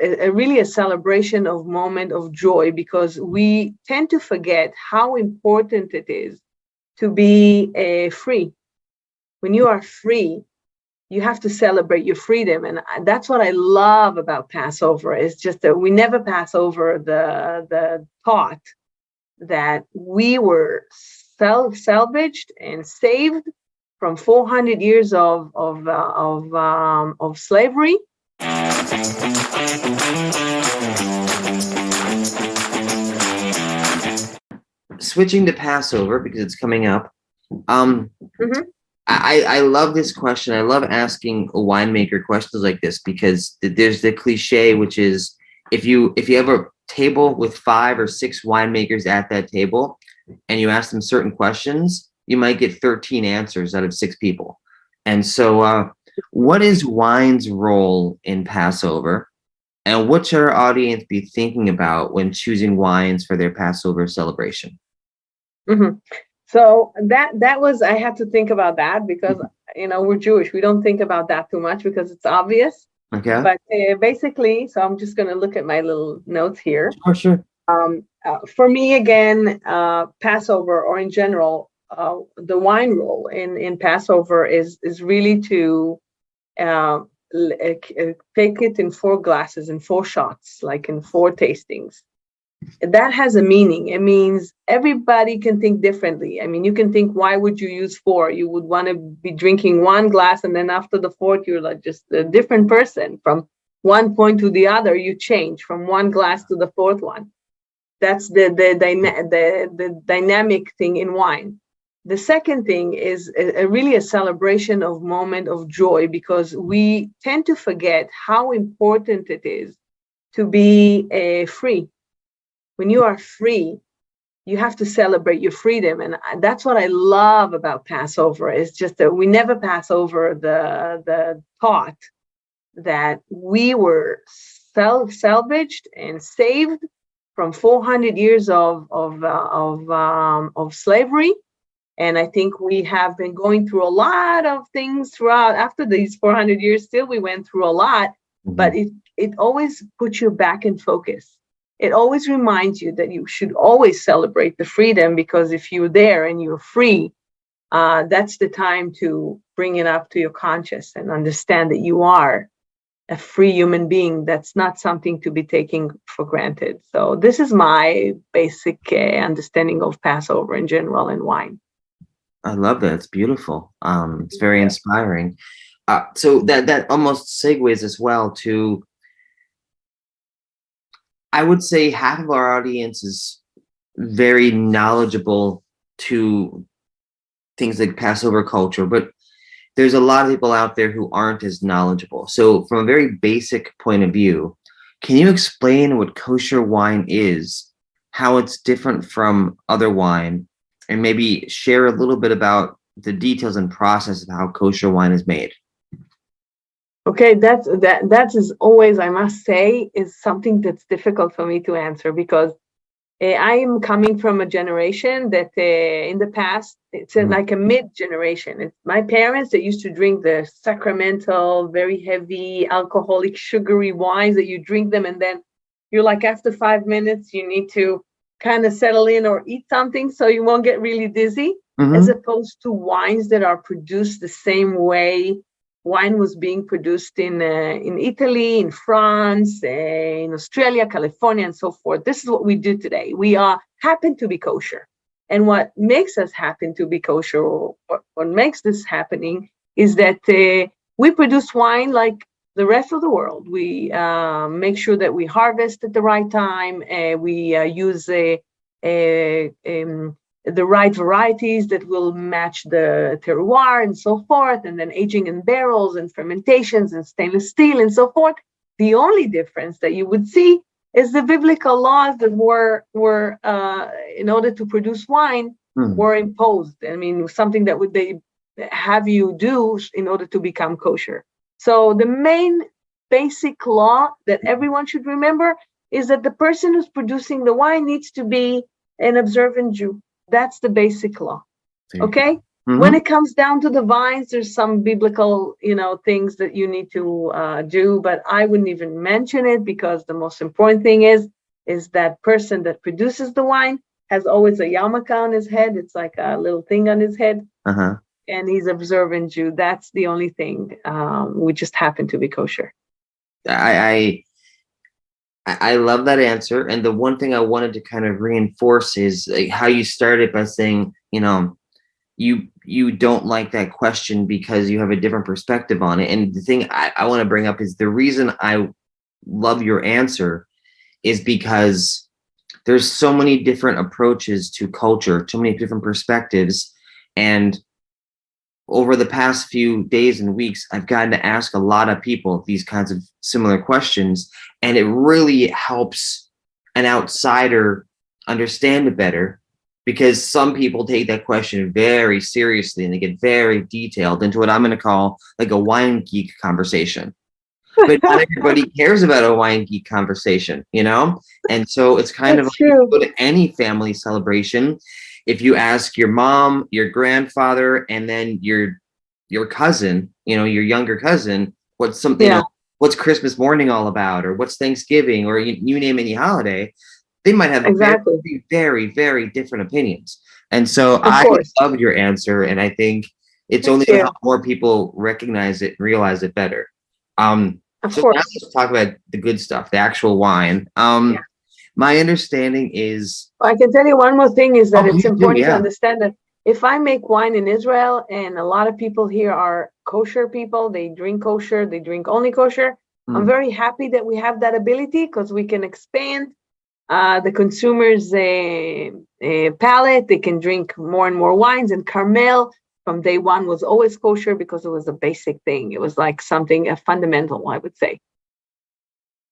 really a celebration of moment of joy, because we tend to forget how important it is to be free. When you are free, you have to celebrate your freedom. And that's what I love about Passover, is just that we never pass over the thought that we were salvaged and saved from 400 years of slavery. Switching to Passover, because it's coming up. I love this question. I love asking a winemaker questions like this, because there's the cliche, which is if you have a table with 5 or 6 winemakers at that table and you ask them certain questions, you might get 13 answers out of 6 people. And so what is wine's role in Passover, and what should our audience be thinking about when choosing wines for their Passover celebration? So that was, I had to think about that, because we're Jewish. We don't think about that too much because it's obvious. Okay. But basically, so I'm just going to look at my little notes here. Sure. For me, again, Passover, or in general, the wine role in Passover is really to take it in 4 glasses, in 4 shots, like in 4 tastings. That has a meaning. It means everybody can think differently. I mean, you can think, why would you use 4? You would want to be drinking 1 glass, and then after the 4th, you're like just a different person. From one point to the other, you change from 1 glass to the 4th one. That's the dynamic thing in wine. The second thing is really a celebration of moment of joy, because we tend to forget how important it is to be free. When you are free, you have to celebrate your freedom. And that's what I love about Passover, is just that we never pass over the thought that we were salvaged and saved from 400 years of slavery. And I think we have been going through a lot of things throughout. After these 400 years, still we went through a lot, but it always puts you back in focus. It always reminds you that you should always celebrate the freedom, because if you're there and you're free, that's the time to bring it up to your conscious and understand that you are a free human being. That's not something to be taken for granted. So this is my basic understanding of Passover in general and wine. I love that. It's beautiful. It's very inspiring. So that almost segues as well to, I would say half of our audience is very knowledgeable to things like Passover culture, but there's a lot of people out there who aren't as knowledgeable. So from a very basic point of view, can you explain what kosher wine is, how it's different from other wine, and maybe share a little bit about the details and process of how kosher wine is made? Okay, that is always, I must say, is something that's difficult for me to answer, because I am coming from a generation that in the past, it's like a mid-generation. It's my parents that used to drink the sacramental, very heavy, alcoholic, sugary wines that you drink them, and then you're like, after 5 minutes, you need to kind of settle in or eat something so you won't get really dizzy, as opposed to wines that are produced the same way wine was being produced in Italy, in France, in Australia, California, and so forth. This is what we do today. We happen to be kosher. And what makes us happen to be kosher, or what makes this happening, is that we produce wine like the rest of the world. We make sure that we harvest at the right time. We use the right varieties that will match the terroir and so forth, and then aging in barrels and fermentations and stainless steel and so forth. The only difference that you would see is the biblical laws that were in order to produce wine were imposed. I mean, something that would they have you do in order to become kosher. So the main basic law that everyone should remember is that the person who's producing the wine needs to be an observant Jew. That's the basic law. Okay? When it comes down to the vines, there's some biblical, things that you need to do, but I wouldn't even mention it, because the most important thing is that person that produces the wine has always a yarmulke on his head. It's like a little thing on his head. And he's observant Jew. That's the only thing. We just happen to be kosher. I love that answer. And the one thing I wanted to kind of reinforce is like how you started by saying, you don't like that question because you have a different perspective on it. And the thing I want to bring up is the reason I love your answer is because there's so many different approaches to culture, too many different perspectives. And over the past few days and weeks, I've gotten to ask a lot of people these kinds of similar questions, and it really helps an outsider understand it better, because some people take that question very seriously and they get very detailed into what I'm going to call like a wine geek conversation. But not everybody cares about a wine geek conversation, And so it's kind of like if you go to any family celebration, if you ask your mom, your grandfather, and then your cousin, your younger cousin, what's something, what's Christmas morning all about, or what's Thanksgiving, or you name any holiday, they might have very, very, very different opinions. And so I love your answer, and I think it's only going to help more people recognize it and realize it better. So now let's talk about the good stuff, the actual wine. My understanding is... I can tell you one more thing, is that it's important to understand that if I make wine in Israel, and a lot of people here are kosher people, they drink kosher, they drink only kosher, I'm very happy that we have that ability, because we can expand the consumer's palate. They can drink more and more wines. And Carmel, from day one, was always kosher because it was a basic thing. It was like something fundamental, I would say.